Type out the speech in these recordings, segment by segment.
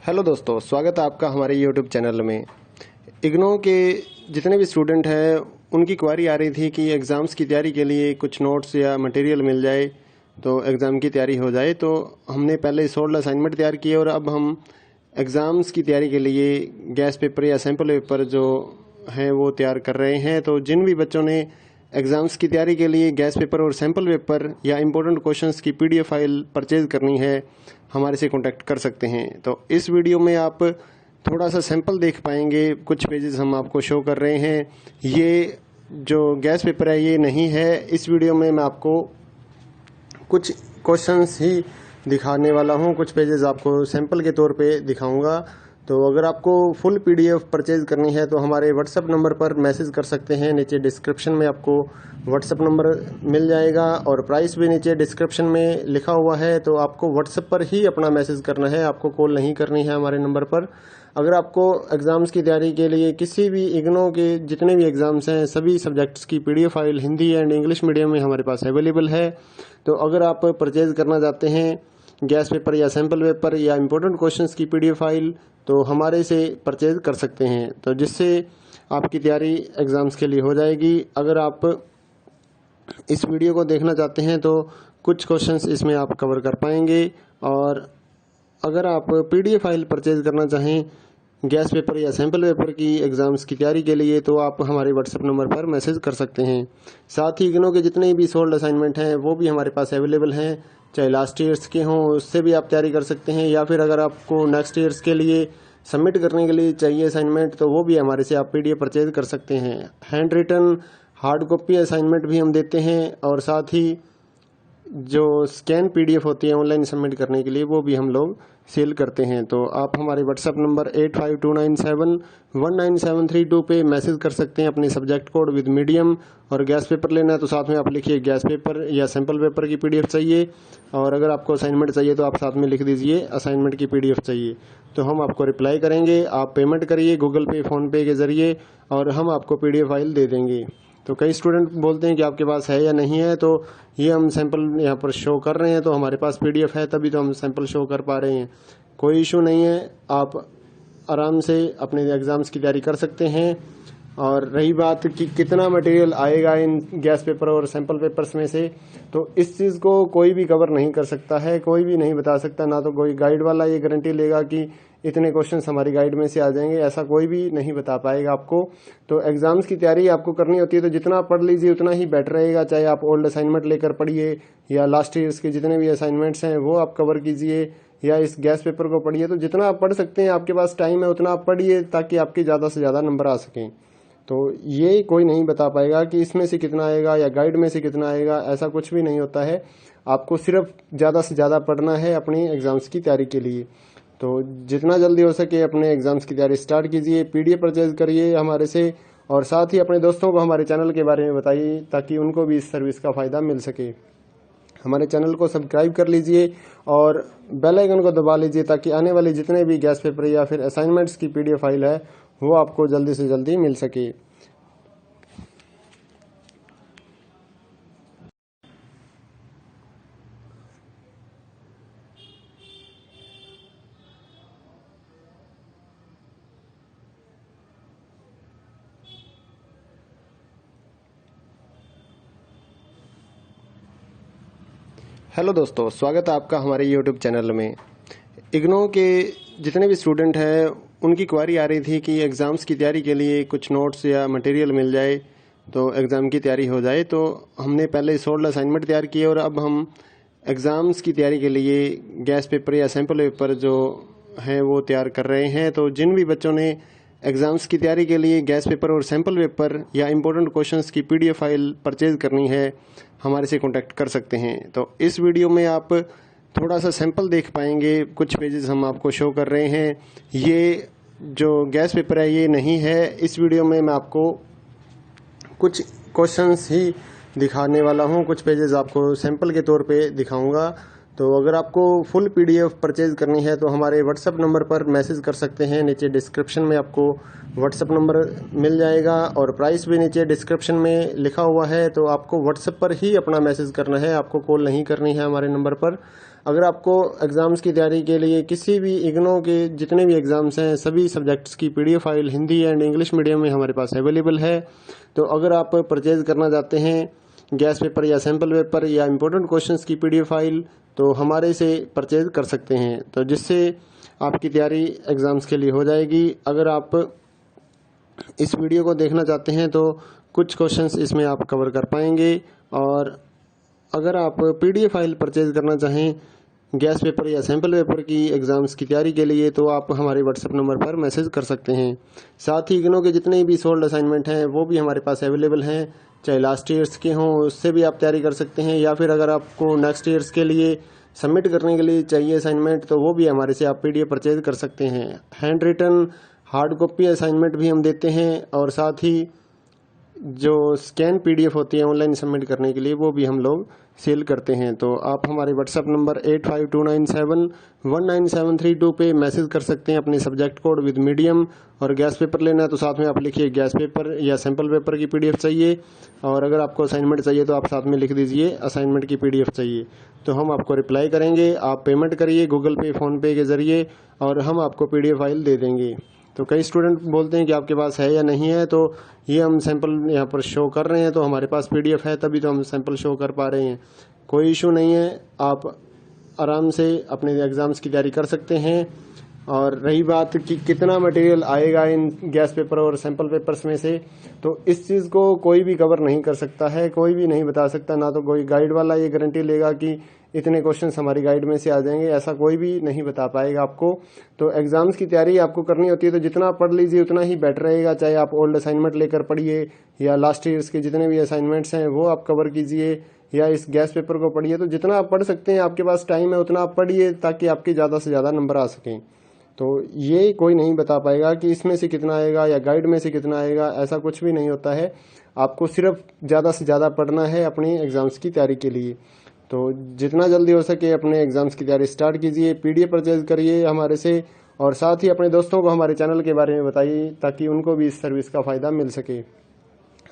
Hello दोस्तों, स्वागत है आपका हमारे यूट्यूब चैनल में। इग्नो के जितने भी स्टूडेंट हैं उनकी क्वारी आ रही थी कि एग्ज़ाम्स की तैयारी के लिए कुछ नोट्स या मटेरियल मिल जाए तो एग्ज़ाम की तैयारी हो जाए। तो हमने पहले 16 असाइनमेंट तैयार किए और अब हम एग्ज़ाम्स की तैयारी के लिए गैस पेपर या सैम्पल पेपर जो हैं वो तैयार कर रहे हैं। तो जिन भी बच्चों ने एग्ज़ाम्स की तैयारी के लिए गैस पेपर और सैम्पल पेपर या इम्पोर्टेंट क्वेश्चंस की पीडीएफ फाइल परचेज़ करनी है, हमारे से कांटेक्ट कर सकते हैं। तो इस वीडियो में आप थोड़ा सा सैंपल देख पाएंगे, कुछ पेजेस हम आपको शो कर रहे हैं। ये जो गैस पेपर है ये नहीं है। इस वीडियो में मैं आपको कुछ क्वेश्चंस ही दिखाने वाला हूँ, कुछ पेजेस आपको सैंपल के तौर पे दिखाऊंगा। तो अगर आपको फुल पीडीएफ परचेज करनी है तो हमारे व्हाट्सएप नंबर पर मैसेज कर सकते हैं। नीचे डिस्क्रिप्शन में आपको व्हाट्सएप नंबर मिल जाएगा और प्राइस भी नीचे डिस्क्रिप्शन में लिखा हुआ है। तो आपको व्हाट्सएप पर ही अपना मैसेज करना है, आपको कॉल नहीं करनी है हमारे नंबर पर। अगर आपको एग्ज़ाम्स की तैयारी के लिए किसी भी इग्नो के जितने भी एग्ज़ाम्स हैं सभी सब्जेक्ट्स की PDF file Hindi and English medium में हमारे पास अवेलेबल है। तो अगर आप परचेज करना चाहते हैं गैस पेपर या सैम्पल पेपर या इम्पोर्टेंट क्वेश्चंस की पीडीएफ फाइल तो हमारे से परचेज कर सकते हैं, तो जिससे आपकी तैयारी एग्ज़ाम्स के लिए हो जाएगी। अगर आप इस वीडियो को देखना चाहते हैं तो कुछ क्वेश्चंस इसमें आप कवर कर पाएंगे। और अगर आप पीडीएफ फाइल परचेज करना चाहें गैस पेपर या सैम्पल पेपर की एग्ज़ाम्स की तैयारी के लिए तो आप हमारे व्हाट्सएप नंबर पर मैसेज कर सकते हैं। साथ ही इग्नो के जितने भी सोल्ड असाइनमेंट हैं वो भी हमारे पास अवेलेबल हैं, चाहे लास्ट ईयर्स के हों उससे भी आप तैयारी कर सकते हैं, या फिर अगर आपको नेक्स्ट ईयर्स के लिए सबमिट करने के लिए चाहिए असाइनमेंट तो वो भी हमारे से आप पीडीएफ परचेज कर सकते हैं। Handwritten hard copy assignment भी हम देते हैं और साथ ही जो स्कैन पीडीएफ होती है ऑनलाइन सबमिट करने के लिए वो भी हम लोग सेल करते हैं। तो आप हमारे व्हाट्सएप नंबर 8529719732 पे मैसेज कर सकते हैं अपने सब्जेक्ट कोड विद मीडियम। और गैस पेपर लेना है तो साथ में आप लिखिए गैस पेपर या सैम्पल पेपर की पीडीएफ चाहिए, और अगर आपको असाइनमेंट चाहिए तो आप साथ में लिख दीजिए असाइनमेंट की पीडीएफ चाहिए। तो हम आपको रिप्लाई करेंगे, आप पेमेंट करिए गूगल पे फ़ोनपे के ज़रिए और हम आपको पीडीएफ फाइल दे देंगे। तो कई स्टूडेंट बोलते हैं कि आपके पास है या नहीं है, तो ये हम सैंपल यहाँ पर शो कर रहे हैं तो हमारे पास पीडीएफ है तभी तो हम सैंपल शो कर पा रहे हैं। कोई इशू नहीं है, आप आराम से अपने एग्ज़ाम्स की तैयारी कर सकते हैं। और रही बात कि कितना मटेरियल आएगा इन गैस पेपर और सैंपल पेपर्स में से, तो इस चीज़ को कोई भी कवर नहीं कर सकता है, कोई भी नहीं बता सकता। ना तो कोई गाइड वाला ये गारंटी लेगा कि इतने क्वेश्चंस हमारी गाइड में से आ जाएंगे, ऐसा कोई भी नहीं बता पाएगा आपको। तो एग्ज़ाम्स की तैयारी आपको करनी होती है तो जितना पढ़ लीजिए उतना ही बेटर रहेगा। चाहे आप ओल्ड असाइनमेंट लेकर पढ़िए या लास्ट ईयर्स के जितने भी असाइनमेंट्स हैं वो आप कवर कीजिए, या इस गैस पेपर को पढ़िए। तो जितना आप पढ़ सकते हैं, आपके पास टाइम है उतना आप पढ़िए ताकि आपके ज़्यादा से ज़्यादा नंबर आ सकें। तो ये कोई नहीं बता पाएगा कि इसमें से कितना आएगा या गाइड में से कितना आएगा, ऐसा कुछ भी नहीं होता है। आपको सिर्फ ज़्यादा से ज़्यादा पढ़ना है अपनी एग्ज़ाम्स की तैयारी के लिए। तो जितना जल्दी हो सके अपने एग्ज़ाम्स की तैयारी स्टार्ट कीजिए, पीडीएफ परचेज करिए हमारे से, और साथ ही अपने दोस्तों को हमारे चैनल के बारे में बताइए ताकि उनको भी इस सर्विस का फ़ायदा मिल सके। हमारे चैनल को सब्सक्राइब कर लीजिए और बेल आइकन को दबा लीजिए ताकि आने वाले जितने भी गैस पेपर या फिर असाइनमेंट्स की पीडीएफ फाइल है वो आपको जल्दी से जल्दी मिल सके। हेलो दोस्तों, स्वागत है आपका हमारे यूट्यूब चैनल में। इग्नो के जितने भी स्टूडेंट हैं उनकी क्वारी आ रही थी कि एग्ज़ाम्स की तैयारी के लिए कुछ नोट्स या मटेरियल मिल जाए तो एग्ज़ाम की तैयारी हो जाए। तो हमने पहले 16 असाइनमेंट तैयार किए और अब हम एग्ज़ाम्स की तैयारी के लिए गैस पेपर या सैम्पल पेपर जो हैं वो तैयार कर रहे हैं। तो जिन भी बच्चों ने एग्ज़ाम्स की तैयारी के लिए गैस पेपर और सैम्पल पेपर या इम्पोर्टेंट क्वेश्चंस की पीडीएफ फाइल परचेज करनी है, हमारे से कांटेक्ट कर सकते हैं। तो इस वीडियो में आप थोड़ा सा सैंपल देख पाएंगे, कुछ पेजेस हम आपको शो कर रहे हैं। ये जो गैस पेपर है ये नहीं है। इस वीडियो में मैं आपको कुछ क्वेश्चंस ही दिखाने वाला हूँ, कुछ पेजेस आपको सैंपल के तौर पे दिखाऊंगा। तो अगर आपको फुल PDF परचेज़ करनी है तो हमारे व्हाट्सएप नंबर पर मैसेज कर सकते हैं। नीचे डिस्क्रिप्शन में आपको व्हाट्सएप नंबर मिल जाएगा और प्राइस भी नीचे डिस्क्रिप्शन में लिखा हुआ है। तो आपको व्हाट्सएप पर ही अपना मैसेज करना है, आपको कॉल नहीं करनी है हमारे नंबर पर। अगर आपको एग्ज़ाम्स की तैयारी के लिए किसी भी इग्नो के जितने भी एग्ज़ाम्स हैं सभी सब्जेक्ट्स की PDF file Hindi and English medium में हमारे पास अवेलेबल है। तो अगर आप परचेज़ करना चाहते हैं गैस पेपर या सैम्पल पेपर या इम्पोर्टेंट क्वेश्चंस की PDF फाइल तो हमारे से परचेज़ कर सकते हैं, तो जिससे आपकी तैयारी एग्ज़ाम्स के लिए हो जाएगी। अगर आप इस वीडियो को देखना चाहते हैं तो कुछ क्वेश्चंस इसमें आप कवर कर पाएंगे। और अगर आप PDF फाइल परचेज़ करना चाहें गैस पेपर या सैम्पल पेपर की एग्ज़ाम्स की तैयारी के लिए तो आप हमारे व्हाट्सएप नंबर पर मैसेज कर सकते हैं। साथ ही इग्नो के जितने भी सोल्ड असाइनमेंट हैं वो भी हमारे पास अवेलेबल हैं, चाहे लास्ट ईयर्स के हों उससे भी आप तैयारी कर सकते हैं, या फिर अगर आपको नेक्स्ट ईयर्स के लिए सबमिट करने के लिए चाहिए असाइनमेंट तो वो भी हमारे से आप PDF परचेज कर सकते हैं। Handwritten hard copy assignment भी हम देते हैं और साथ ही जो स्कैन PDF होती है ऑनलाइन सबमिट करने के लिए वो भी हम लोग सेल करते हैं। तो आप हमारे व्हाट्सएप नंबर 8529719732 पे मैसेज कर सकते हैं अपने सब्जेक्ट कोड विद मीडियम। और गैस पेपर लेना है तो साथ में आप लिखिए गैस पेपर या सैम्पल पेपर की PDF चाहिए, और अगर आपको असाइनमेंट चाहिए तो आप साथ में लिख दीजिए असाइनमेंट की PDF चाहिए, तो हम आपको रिप्लाई करेंगे। आप पेमेंट करिए गूगल पे फ़ोनपे के ज़रिए और हम आपको PDF फाइल दे देंगे। तो कई स्टूडेंट बोलते हैं कि आपके पास है या नहीं है, तो ये हम सैंपल यहाँ पर शो कर रहे हैं तो हमारे पास PDF है तभी तो हम सैंपल शो कर पा रहे हैं। कोई इशू नहीं है, आप आराम से अपने एग्ज़ाम्स की तैयारी कर सकते हैं। और रही बात कि कितना मटेरियल आएगा इन गैस पेपर और सैंपल पेपर्स में से, तो इस चीज़ को कोई भी कवर नहीं कर सकता है, कोई भी नहीं बता सकता। ना तो कोई गाइड वाला ये गारंटी लेगा कि इतने क्वेश्चंस हमारी गाइड में से आ जाएंगे, ऐसा कोई भी नहीं बता पाएगा आपको। तो एग्ज़ाम्स की तैयारी आपको करनी होती है तो जितना पढ़ लीजिए उतना ही बेटर रहेगा। चाहे आप ओल्ड असाइनमेंट लेकर पढ़िए या लास्ट ईयर्स के जितने भी असाइनमेंट्स हैं वो आप कवर कीजिए, या इस गैस पेपर को पढ़िए। तो जितना आप पढ़ सकते हैं, आपके पास टाइम है उतना आप पढ़िए ताकि आपके ज़्यादा से ज़्यादा नंबर आ सकें। तो ये कोई नहीं बता पाएगा कि इसमें से कितना आएगा या गाइड में से कितना आएगा, ऐसा कुछ भी नहीं होता है। आपको सिर्फ ज़्यादा से ज़्यादा पढ़ना है अपनी एग्ज़ाम्स की तैयारी के लिए। तो जितना जल्दी हो सके अपने एग्ज़ाम्स की तैयारी स्टार्ट कीजिए, PDF परचेज करिए हमारे से, और साथ ही अपने दोस्तों को हमारे चैनल के बारे में बताइए ताकि उनको भी इस सर्विस का फ़ायदा मिल सके।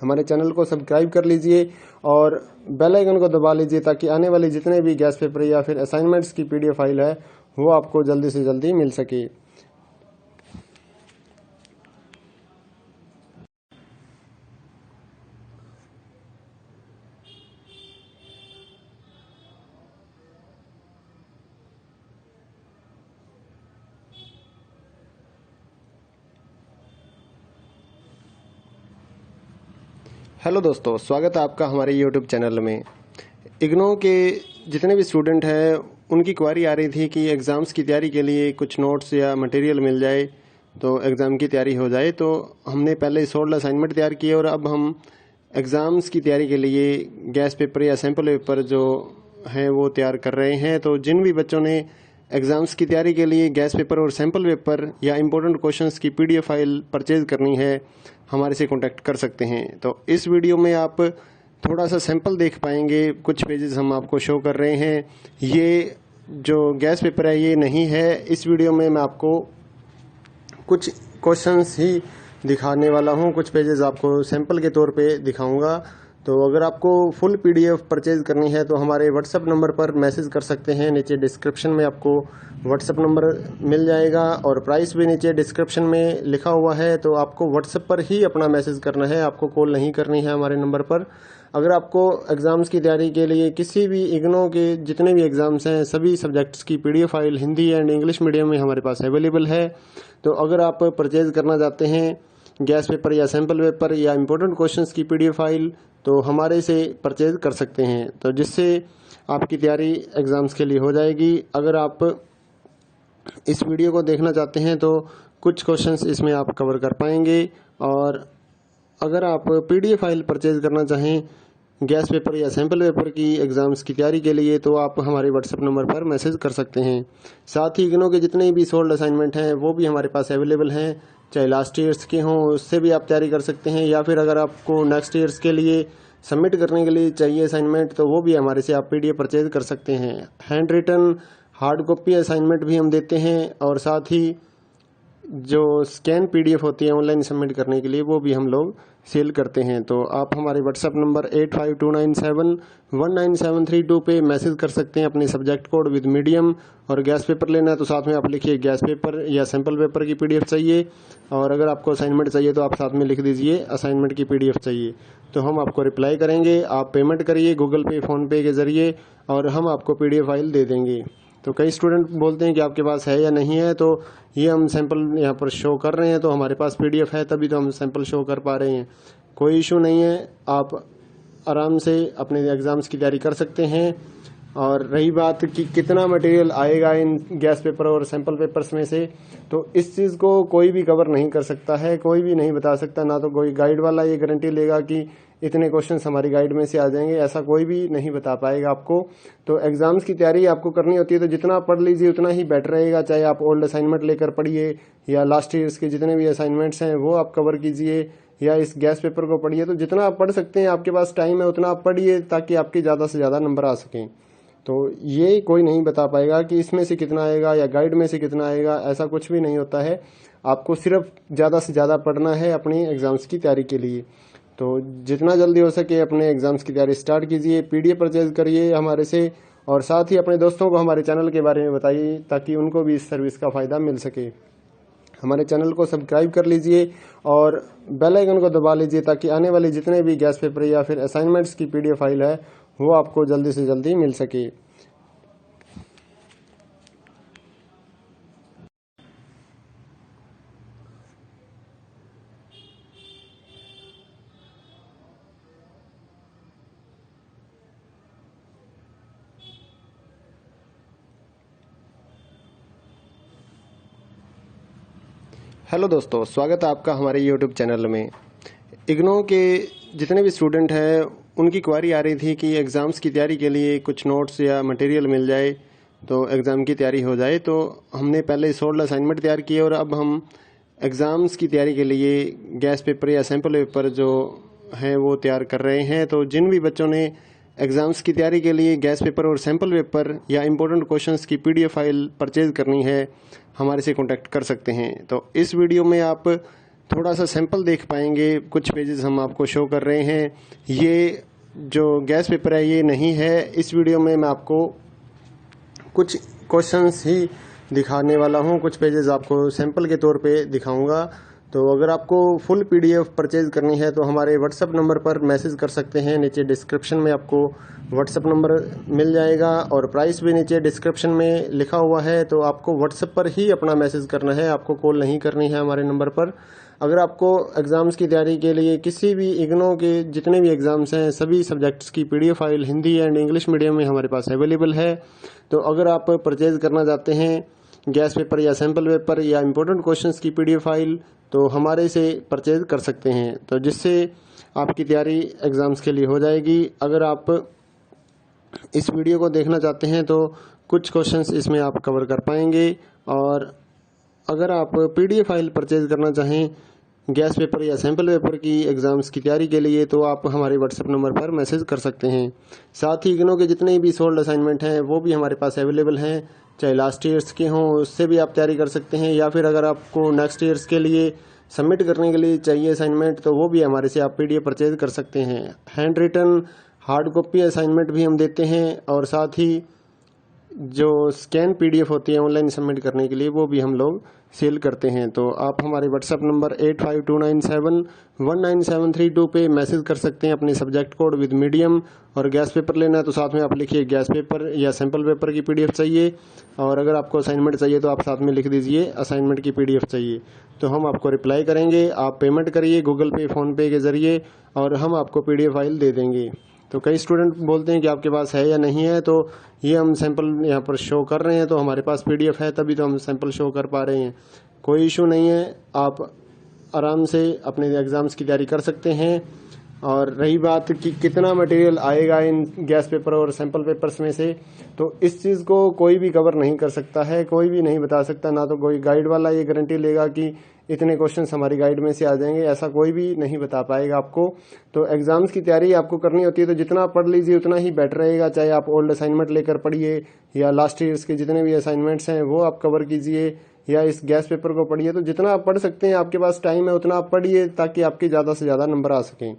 हमारे चैनल को सब्सक्राइब कर लीजिए और बेल आइकन को दबा लीजिए ताकि आने वाले जितने भी गैस पेपर या फिर असाइनमेंट्स की PDF फाइल है वो आपको जल्दी से जल्दी मिल सके। हेलो दोस्तों, स्वागत है आपका हमारे YouTube चैनल में। इग्नो के जितने भी स्टूडेंट हैं उनकी क्वारी आ रही थी कि एग्ज़ाम्स की तैयारी के लिए कुछ नोट्स या मटेरियल मिल जाए तो एग्ज़ाम की तैयारी हो जाए। तो हमने पहले सोल्ड असाइनमेंट तैयार किए और अब हम एग्ज़ाम्स की तैयारी के लिए गैस पेपर या सैम्पल पेपर जो हैं वो तैयार कर रहे हैं। तो जिन भी बच्चों ने एग्ज़ाम्स की तैयारी के लिए गैस पेपर और सैम्पल पेपर या इम्पोर्टेंट क्वेश्चंस की PDF फाइल परचेज़ करनी है हमारे से कांटेक्ट कर सकते हैं। तो इस वीडियो में आप थोड़ा सा सैंपल देख पाएंगे, कुछ पेजेस हम आपको शो कर रहे हैं। ये जो गैस पेपर है ये नहीं है, इस वीडियो में मैं आपको कुछ क्वेश्चंस ही दिखाने वाला हूँ, कुछ पेजेस आपको सैंपल के तौर पे दिखाऊंगा। तो अगर आपको फुल PDF परचेज करनी है तो हमारे व्हाट्सएप नंबर पर मैसेज कर सकते हैं। नीचे डिस्क्रिप्शन में आपको व्हाट्सएप नंबर मिल जाएगा और प्राइस भी नीचे डिस्क्रिप्शन में लिखा हुआ है। तो आपको व्हाट्सएप पर ही अपना मैसेज करना है, आपको कॉल नहीं करनी है हमारे नंबर पर। अगर आपको एग्ज़ाम्स की तैयारी के लिए किसी भी इग्नो के जितने भी एग्ज़ाम्स हैं सभी सब्जेक्ट्स की PDF file Hindi and English medium में हमारे पास अवेलेबल है। तो अगर आप परचेज़ करना चाहते हैं गैस पेपर या सैम्पल पेपर या इम्पोर्टेंट क्वेश्चंस की PDF फाइल तो हमारे से परचेज़ कर सकते हैं, तो जिससे आपकी तैयारी एग्ज़ाम्स के लिए हो जाएगी। अगर आप इस वीडियो को देखना चाहते हैं तो कुछ क्वेश्चंस इसमें आप कवर कर पाएंगे। और अगर आप PDF फाइल परचेज़ करना चाहें गैस पेपर या सैम्पल पेपर की एग्ज़ाम्स की तैयारी के लिए तो आप हमारे व्हाट्सएप नंबर पर मैसेज कर सकते हैं। साथ ही इग्नो के जितने भी सोल्ड असाइनमेंट हैं वो भी हमारे पास अवेलेबल हैं, चाहे लास्ट ईयर्स के हों, उससे भी आप तैयारी कर सकते हैं, या फिर अगर आपको नेक्स्ट ईयर्स के लिए सबमिट करने के लिए चाहिए असाइनमेंट तो वो भी हमारे से आप PDF परचेज कर सकते हैं। Handwritten hard copy assignment भी हम देते हैं, और साथ ही जो स्कैन PDF होती है ऑनलाइन सबमिट करने के लिए वो भी हम लोग सेल करते हैं। तो आप हमारे व्हाट्सएप नंबर 8529719732 पे मैसेज कर सकते हैं अपने सब्जेक्ट कोड विद मीडियम, और गैस पेपर लेना है तो साथ में आप लिखिए गैस पेपर या सैम्पल पेपर की PDF चाहिए, और अगर आपको असाइनमेंट चाहिए तो आप साथ में लिख दीजिए असाइनमेंट की PDF चाहिए, तो हम आपको रिप्लाई करेंगे। आप पेमेंट करिए गूगल पे फ़ोनपे के ज़रिए और हम आपको PDF फाइल दे देंगे। तो कई स्टूडेंट बोलते हैं कि आपके पास है या नहीं है, तो ये हम सैंपल यहाँ पर शो कर रहे हैं, तो हमारे पास PDF है तभी तो हम सैंपल शो कर पा रहे हैं। कोई इशू नहीं है, आप आराम से अपने एग्ज़ाम्स की तैयारी कर सकते हैं। और रही बात कि कितना मटेरियल आएगा इन गैस पेपर और सैंपल पेपर्स में से, तो इस चीज़ को कोई भी कवर नहीं कर सकता है, कोई भी नहीं बता सकता। ना तो कोई गाइड वाला ये गारंटी लेगा कि इतने क्वेश्चंस हमारी गाइड में से आ जाएंगे, ऐसा कोई भी नहीं बता पाएगा आपको। तो एग्जाम्स की तैयारी आपको करनी होती है तो जितना पढ़ लीजिए उतना ही बेटर रहेगा। चाहे आप ओल्ड असाइनमेंट लेकर पढ़िए या लास्ट ईयर्स के जितने भी असाइनमेंट्स हैं वो आप कवर कीजिए, या इस गैस पेपर को पढ़िए। तो जितना आप पढ़ सकते हैं, आपके पास टाइम है उतना आप पढ़िए, ताकि आपके ज़्यादा से ज़्यादा नंबर आ सकें। तो ये कोई नहीं बता पाएगा कि इसमें से कितना आएगा या गाइड में से कितना आएगा, ऐसा कुछ भी नहीं होता है। आपको सिर्फ ज़्यादा से ज़्यादा पढ़ना है अपनी एग्ज़ाम्स की तैयारी के लिए। तो जितना जल्दी हो सके अपने एग्ज़ाम्स की तैयारी स्टार्ट कीजिए, PDF परचेज करिए हमारे से, और साथ ही अपने दोस्तों को हमारे चैनल के बारे में बताइए ताकि उनको भी इस सर्विस का फ़ायदा मिल सके। हमारे चैनल को सब्सक्राइब कर लीजिए और बेल आइकन को दबा लीजिए ताकि आने वाले जितने भी गैस पेपर या फिर असाइनमेंट्स की PDF फाइल है वो आपको जल्दी से जल्दी मिल सके। हेलो दोस्तों, स्वागत है आपका हमारे YouTube चैनल में। इग्नो के जितने भी स्टूडेंट हैं उनकी क्वारी आ रही थी कि एग्ज़ाम्स की तैयारी के लिए कुछ नोट्स या मटेरियल मिल जाए तो एग्ज़ाम की तैयारी हो जाए। तो हमने पहले 16 असाइनमेंट तैयार किए और अब हम एग्ज़ाम्स की तैयारी के लिए गैस पेपर या सैम्पल पेपर जो हैं वो तैयार कर रहे हैं। तो जिन भी बच्चों ने एग्ज़ाम्स की तैयारी के लिए गैस पेपर और सैम्पल पेपर या इम्पोर्टेंट क्वेश्चंस की PDF फाइल परचेज़ करनी है, हमारे से कांटेक्ट कर सकते हैं। तो इस वीडियो में आप थोड़ा सा सैंपल देख पाएंगे, कुछ पेजेस हम आपको शो कर रहे हैं। ये जो गैस पेपर है ये नहीं है, इस वीडियो में मैं आपको कुछ क्वेश्चंस ही दिखाने वाला हूँ, कुछ पेजेस आपको सैंपल के तौर पे दिखाऊंगा। तो अगर आपको फुल PDF परचेज करनी है तो हमारे व्हाट्सएप नंबर पर मैसेज कर सकते हैं। नीचे डिस्क्रिप्शन में आपको व्हाट्सएप नंबर मिल जाएगा और प्राइस भी नीचे डिस्क्रिप्शन में लिखा हुआ है। तो आपको व्हाट्सएप पर ही अपना मैसेज करना है, आपको कॉल नहीं करनी है हमारे नंबर पर। अगर आपको एग्ज़ाम्स की तैयारी के लिए किसी भी इग्नो के जितने भी एग्ज़ाम्स हैं सभी सब्जेक्ट्स की PDF file Hindi and English medium में हमारे पास अवेलेबल है। तो अगर आप परचेज़ करना चाहते हैं गैस पेपर या सैम्पल पेपर या इम्पोर्टेंट क्वेश्चंस की PDF फाइल तो हमारे से परचेज कर सकते हैं, तो जिससे आपकी तैयारी एग्ज़ाम्स के लिए हो जाएगी। अगर आप इस वीडियो को देखना चाहते हैं तो कुछ क्वेश्चंस इसमें आप कवर कर पाएंगे, और अगर आप PDF फाइल परचेज करना चाहें गैस पेपर या सैम्पल पेपर की एग्ज़ाम्स की तैयारी के लिए तो आप हमारे व्हाट्सएप नंबर पर मैसेज कर सकते हैं। साथ ही इग्नो के जितने भी सोल्ड असाइनमेंट हैं वो भी हमारे पास अवेलेबल हैं, चाहे लास्ट ईयर्स के हों, उससे भी आप तैयारी कर सकते हैं, या फिर अगर आपको नेक्स्ट ईयर्स के लिए सबमिट करने के लिए चाहिए असाइनमेंट तो वो भी हमारे से आप PDF परचेज कर सकते हैं। Handwritten hard copy assignment भी हम देते हैं, और साथ ही जो स्कैन PDF होती है ऑनलाइन सबमिट करने के लिए वो भी हम लोग सेल करते हैं। तो आप हमारे व्हाट्सएप नंबर 8529719732 पे मैसेज कर सकते हैं अपने सब्जेक्ट कोड विद मीडियम, और गैस पेपर लेना है तो साथ में आप लिखिए गैस पेपर या सैम्पल पेपर की PDF चाहिए, और अगर आपको असाइनमेंट चाहिए तो आप साथ में लिख दीजिए असाइनमेंट की PDF चाहिए, तो हम आपको रिप्लाई करेंगे। आप पेमेंट करिए गूगल पे फ़ोनपे के ज़रिए और हम आपको PDF फाइल दे देंगे। तो कई स्टूडेंट बोलते हैं कि आपके पास है या नहीं है, तो ये हम सैंपल यहाँ पर शो कर रहे हैं, तो हमारे पास PDF है तभी तो हम सैंपल शो कर पा रहे हैं। कोई इशू नहीं है, आप आराम से अपने एग्ज़ाम्स की तैयारी कर सकते हैं। और रही बात कि कितना मटेरियल आएगा इन गैस पेपर और सैंपल पेपर्स में से, तो इस चीज़ को कोई भी कवर नहीं कर सकता है, कोई भी नहीं बता सकता। ना तो कोई गाइड वाला ये गारंटी लेगा कि इतने क्वेश्चंस हमारी गाइड में से आ जाएंगे, ऐसा कोई भी नहीं बता पाएगा आपको। तो एग्जाम्स की तैयारी आपको करनी होती है तो जितना पढ़ लीजिए उतना ही बेटर रहेगा। चाहे आप ओल्ड असाइनमेंट लेकर पढ़िए या लास्ट ईयर्स के जितने भी असाइनमेंट्स हैं वो आप कवर कीजिए या इस गैस पेपर को पढ़िए। तो जितना आप पढ़ सकते हैं, आपके पास टाइम है उतना आप पढ़िए ताकि आपके ज़्यादा से ज़्यादा नंबर आ सकें।